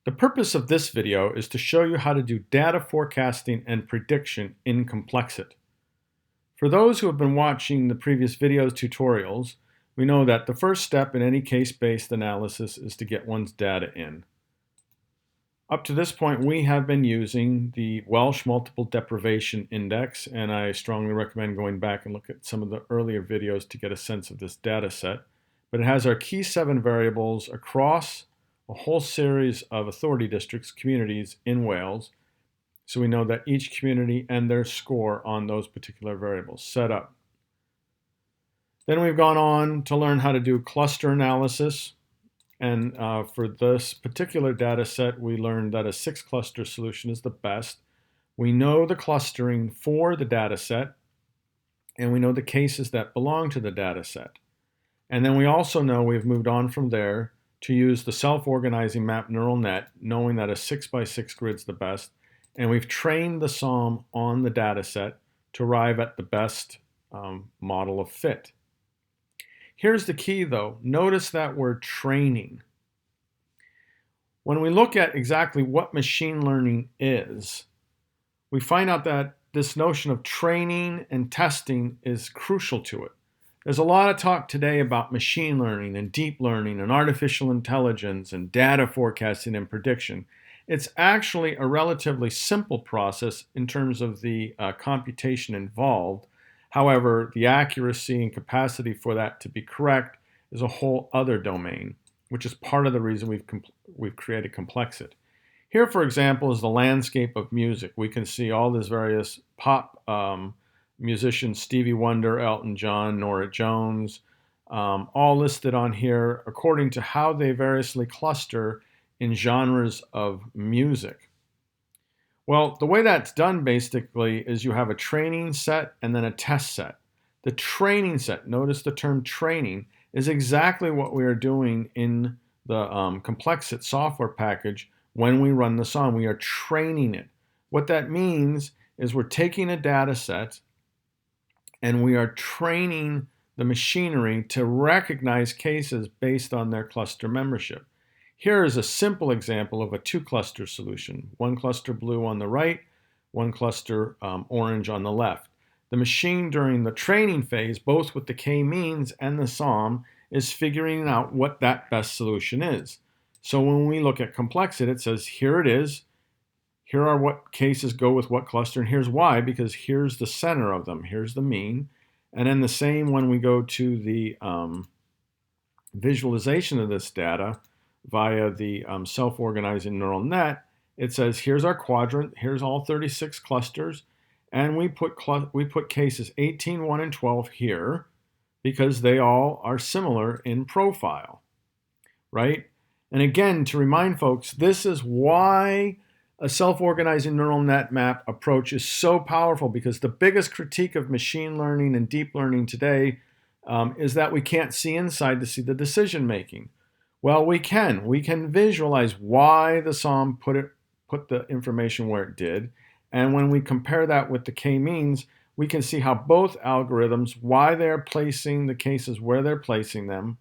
The purpose of this video is to show you how to do data forecasting and prediction in Complexit. For those who have been watching the previous videos tutorials, we know that the first step in any case-based analysis is to get one's data in. Up to this point, we have been using the Welsh Multiple Deprivation Index, and I strongly recommend going back and look at some of the earlier videos to get a sense of this data set. But it has our key 7 variables across a whole series of authority districts, communities in Wales, so we know that each community and their score on those particular variables set up. Then we've gone on to learn how to do cluster analysis, and for this particular data set, we learned that a 6-cluster solution is the best. We know the clustering for the data set, and we know the cases that belong to the data set. And then we also know we've moved on from there to use the self-organizing map neural net, knowing that a 6x6 grid's the best, and we've trained the SOM on the data set to arrive at the best model of fit. Here's the key though, notice that word training. When we look at exactly what machine learning is, we find out that this notion of training and testing is crucial to it. There's a lot of talk today about machine learning and deep learning and artificial intelligence and data forecasting and prediction. It's actually a relatively simple process in terms of the computation involved. However, the accuracy and capacity for that to be correct is a whole other domain, which is part of the reason we've created Complexit. Here, for example, is the landscape of music. We can see all these various pop musicians, Stevie Wonder, Elton John, Norah Jones, all listed on here according to how they variously cluster in genres of music. Well, the way that's done basically is you have a training set and then a test set. The training set, notice the term training, is exactly what we are doing in the Complexit software package when we run the SOM. We are training it. What that means is we're taking a data set and we are training the machinery to recognize cases based on their cluster membership. Here is a simple example of a 2-cluster solution. 1 cluster blue on the right, 1 cluster orange on the left. The machine during the training phase, both with the k-means and the SOM, is figuring out what that best solution is. So when we look at Complexit, it says here it is, here are what cases go with what cluster, and here's why, because here's the center of them, here's the mean. And then the same when we go to the visualization of this data via the self-organizing neural net, it says here's our quadrant, here's all 36 clusters, and we put cases 18, 1, and 12 here because they all are similar in profile, right? And again, to remind folks, this is why a self-organizing neural net map approach is so powerful, because the biggest critique of machine learning and deep learning today is that we can't see inside to see the decision making. Well, we can visualize why the SOM put the information where it did, and when we compare that with the k-means, we can see how both algorithms, why they're placing the cases where they're placing them,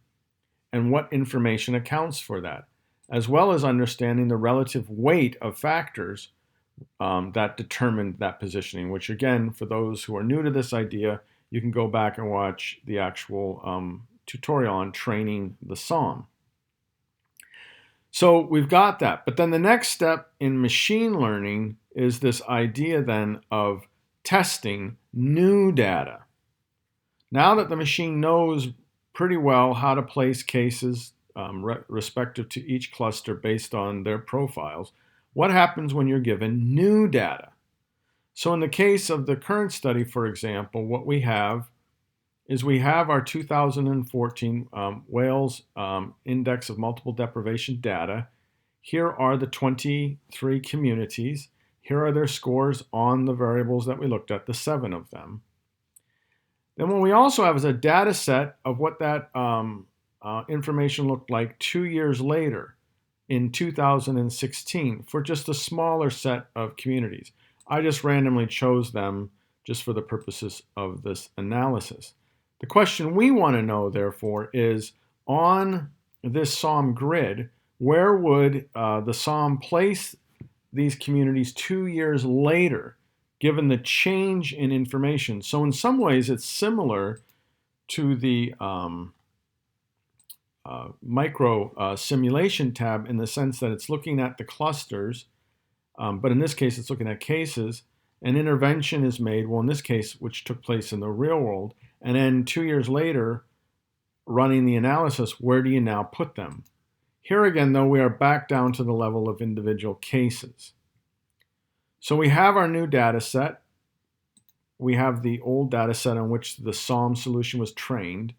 and what information accounts for that, as well as understanding the relative weight of factors that determine that positioning, which again, for those who are new to this idea, you can go back and watch the actual tutorial on training the SOM. So we've got that, but then the next step in machine learning is this idea then of testing new data. Now that the machine knows pretty well how to place cases respective to each cluster based on their profiles, what happens when you're given new data? So in the case of the current study, for example, what we have is we have our 2014 Wales Index of Multiple Deprivation data. Here are the 23 communities. Here are their scores on the variables that we looked at, the 7 of them. Then what we also have is a data set of what that information looked like 2 years later in 2016 for just a smaller set of communities. I just randomly chose them just for the purposes of this analysis. The question we want to know, therefore, is on this SOM grid, where would the SOM place these communities 2 years later, given the change in information? So in some ways, it's similar to the micro simulation tab in the sense that it's looking at the clusters, but in this case, it's looking at cases. An intervention is made, well, in this case, which took place in the real world, and then 2 years later, running the analysis, where do you now put them? Here again, though, we are back down to the level of individual cases. So we have our new data set. We have the old data set on which the SOM solution was trained,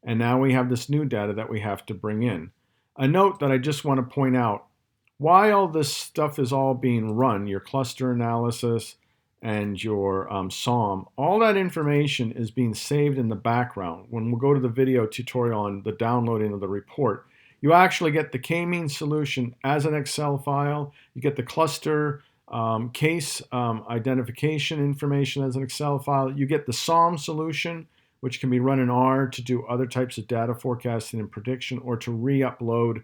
and now we have this new data that we have to bring in. A note that I just want to point out, while this stuff is all being run, your cluster analysis and your SOM, all that information is being saved in the background. When we go to the video tutorial on the downloading of the report, you actually get the k-means solution as an Excel file. You get the cluster case identification information as an Excel file. You get the SOM solution, which can be run in R to do other types of data forecasting and prediction, or to re-upload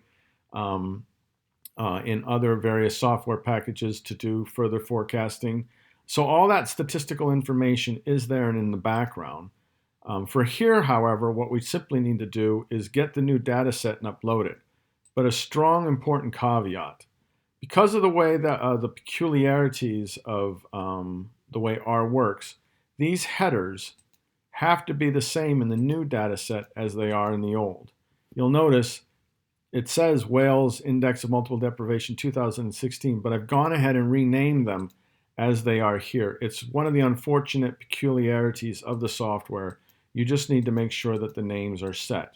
in other various software packages to do further forecasting. So all that statistical information is there and in the background. For here, however, what we simply need to do is get the new data set and upload it. But a strong, important caveat. Because of the way that the peculiarities of the way R works, these headers have to be the same in the new data set as they are in the old. You'll notice it says Wales Index of Multiple Deprivation 2016, but I've gone ahead and renamed them as they are here. It's one of the unfortunate peculiarities of the software. You just need to make sure that the names are set.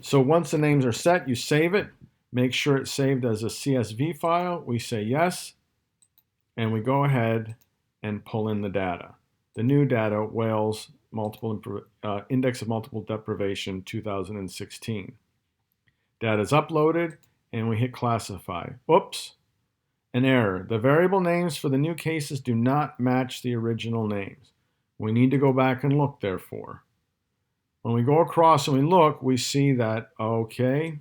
So once the names are set, you save it. Make sure it's saved as a CSV file. We say yes, and we go ahead and pull in the data. The new data, Wales Index of Multiple Deprivation 2016. Data is uploaded, and we hit classify. Oops, an error. The variable names for the new cases do not match the original names. We need to go back and look, therefore. When we go across and we look, we see that, okay,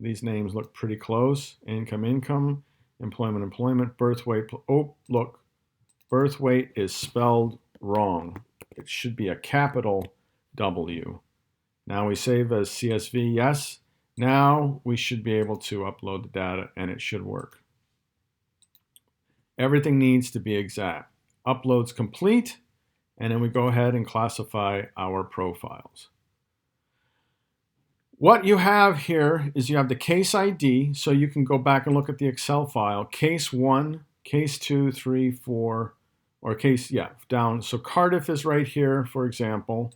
these names look pretty close. Income, employment, birth weight. Oh, look, birth weight is spelled wrong. It should be a capital W. Now we save as CSV, yes. Now we should be able to upload the data and it should work. Everything needs to be exact. Upload's complete, and then we go ahead and classify our profiles. What you have here is you have the case ID, so you can go back and look at the Excel file. Case 1, case 2, 3, 4, or case, down. So Cardiff is right here, for example,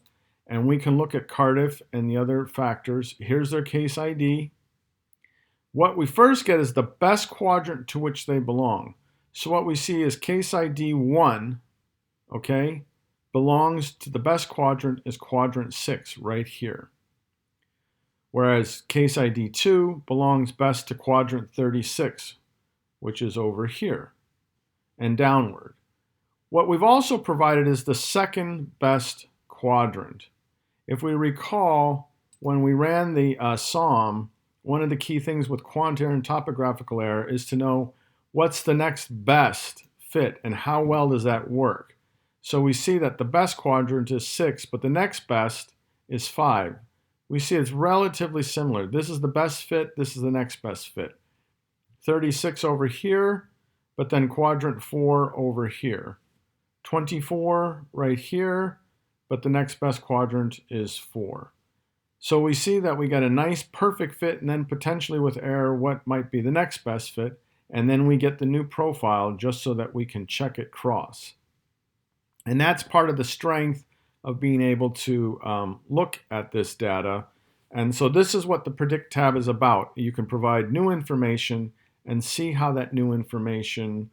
and we can look at Cardiff and the other factors. Here's their case ID. What we first get is the best quadrant to which they belong. So what we see is case ID 1, okay, belongs to the best quadrant is quadrant 6 right here. Whereas case ID 2 belongs best to quadrant 36, which is over here, and downward. What we've also provided is the second best quadrant. If we recall, when we ran the SOM, one of the key things with quant error and topographical error is to know what's the next best fit and how well does that work. So we see that the best quadrant is 6, but the next best is 5. We see it's relatively similar. This is the best fit, this is the next best fit. 36 over here, but then quadrant 4 over here. 24 right here, but the next best quadrant is 4. So we see that we got a nice perfect fit, and then potentially with error what might be the next best fit, and then we get the new profile just so that we can check it cross. And that's part of the strength of being able to look at this data. And so this is what the Predict tab is about. You can provide new information and see how that new information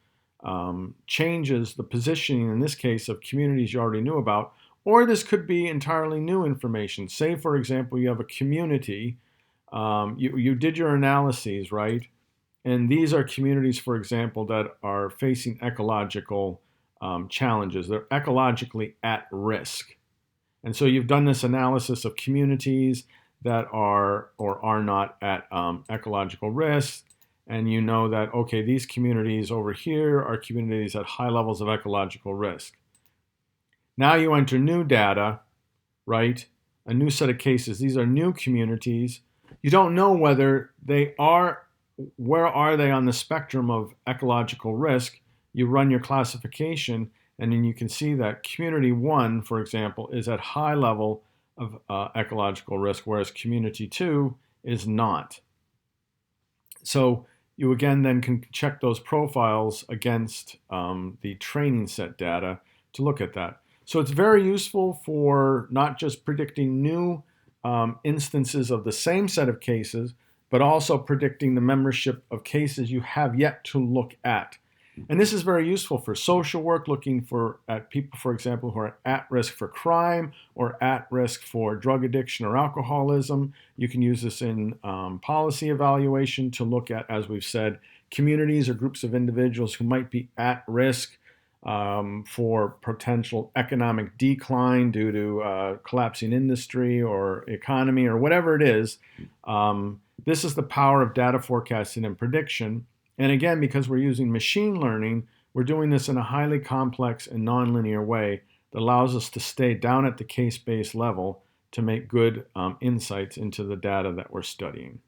changes the positioning, in this case, of communities you already knew about, or this could be entirely new information. Say, for example, you have a community, you did your analyses, right? And these are communities, for example, that are facing ecological challenges. They're ecologically at risk. And so you've done this analysis of communities that are or are not at ecological risk, and you know that, okay, these communities over here are communities at high levels of ecological risk. Now you enter new data, right? A new set of cases. These are new communities. You don't know whether where are they on the spectrum of ecological risk. You run your classification, and then you can see that community 1, for example, is at high level of ecological risk, whereas community 2 is not. So you again then can check those profiles against the training set data to look at that. So it's very useful for not just predicting new instances of the same set of cases, but also predicting the membership of cases you have yet to look at. And this is very useful for social work, looking at people, for example, who are at risk for crime or at risk for drug addiction or alcoholism. You can use this in policy evaluation to look at, as we've said, communities or groups of individuals who might be at risk for potential economic decline due to collapsing industry or economy or whatever it is. This is the power of data forecasting and prediction. And again, because we're using machine learning, we're doing this in a highly complex and nonlinear way that allows us to stay down at the case-based level to make good insights into the data that we're studying.